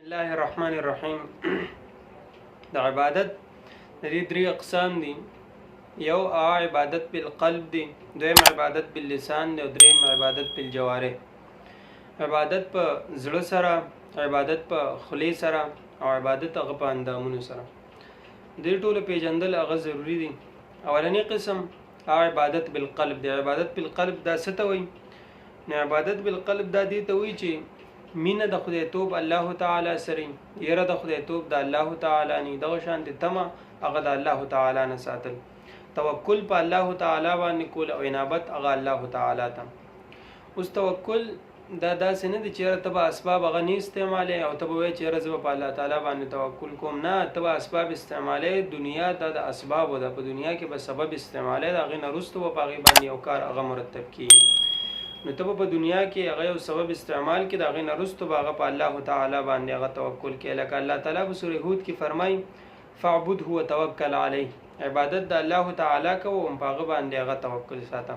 الله الرحمن الرحیم. د عبادت د دې درې اقسام دي. یو عبادت بالقلب دی، دویم عبادت باللسان دی، او دریم عبادت بالجوارح. عبادت په زړه سره، عبادت په خولې سره، او عبادت هغه په اندامونو سره. دې ټولو پیژندل هغه ضروری دي. اولنی قسم عبادت بالقلب دی. عبادت بالقلب دا څه ته وایي؟ نو عبادت بالقلب دا دې ته وایي چې مینه د خدای توب الله تعالی سره، یره د خدای توب د الله تعالی نه، دغه شان د تمه هغه د الله تعالی نه ساتل، توکل په الله تعالی باندې کول، او انابت هغه الله تعالی ته. اوس توکل دا داسې نه دي چې ته به اسباب هغه نه استعمالې او ته به وایې چې زه په الله تعالی باندې توکل کوم. نه، ته به اسباب استعمالې. دنیا دا د اسبابو ده، په دنیا کې به سبب استعمالې، د هغې نه وروسته به په هغې باندې یو کار هغه مرتب کېږي. نو ته په دنیا کې هغه یو سبب استعمال کې، د هغې نه وروسته به هغه په الله تعالی باندې هغه توکل کې. لکه الله تعالی په سورې هود کې فرمایي فاعبده وتوکل علیه، عبادت د الله تعالی کوه او په هغه باندې هغه توکل ساته.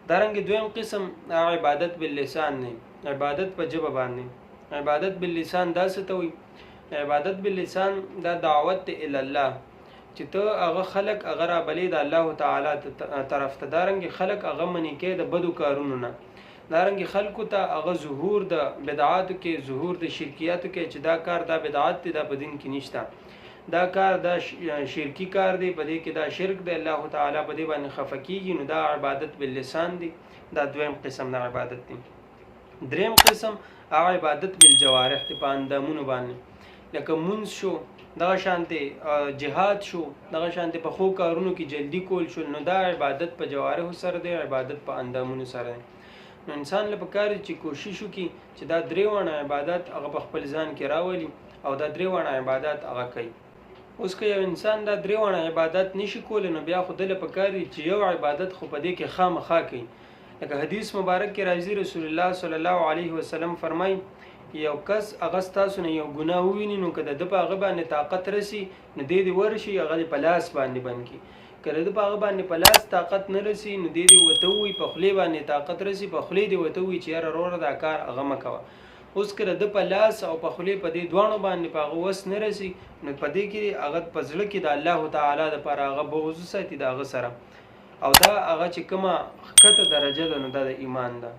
دارنګې دویم قسم عبادت باللسان دی، عبادت په ژبه باندې. عبادت باللسان دا څه ته وایي؟ عبادت باللسان دا دعوت الی الله، چې ته هغه خلق هغه رابلې د الله تعالی طرف ته. دارنګې خلق هغه منې کې د بدو کارونو نه. دارنګې خلکو ته هغه ظهور د بدعاتو کې، ظهور د شرکیاتو کې، چې دا کار دا بدعات دی، دا په دین کې نشته، دا کار دا شرکی کار دی، په دې کې دا شرک دی، الله تعالی په دې باندې خفه کېږي. نو دا عبادت باللسان دی. دا دویم قسم د عبادت دی. دریم قسم عبادت بالجوارح دی، په اندامونو باندې. لکه مونځ شو، دغه شانتې جهاد شو، دغه شانتې په ښو کارونو کې جلدي کول شو. نو دا عبادت په جوارحو سره دی، عبادت په اندامونو سره دی. نو انسان له پکار دی چې کوشش وکړي چې دا درې واړه عبادت هغه په خپل ځان کې راولي او دا درې واړه عبادت هغه کوي. اوس که یو انسان دا درې واړه عبادت نشي کولی، نو بیا خو ده له پکار دی چې یو عبادت خو په دې کې خامخا کوي. لکه حدیث مبارک کې راځي، رسول الله صلی الله علیه وسلم فرمایي یو کس هغه ستاسو نه یو ګناه وویني، نو که د ده په هغه باندې طاقت رسي، نو دی دې ورشي هغه دې په لاس باندې بند کړي. که د ده په هغه باندې په لاس طاقت نه رسي، نو دی دې ورته ووایي، په خولې باندې طاقت رسي، په خولې دې ورته ووایي چې یاره وروره دا کار هغه مه کوه. اوس که د ده په لاس او په خولې په دې دواړو باندې په هغه وس نه رسي، نو په دې کې هغه په زړه کې د الله تعالی دپاره هغه بغض وساتي د هغه سره، او دا هغه چې کومه ښکته درجه ده، نو دا د ایمان ده.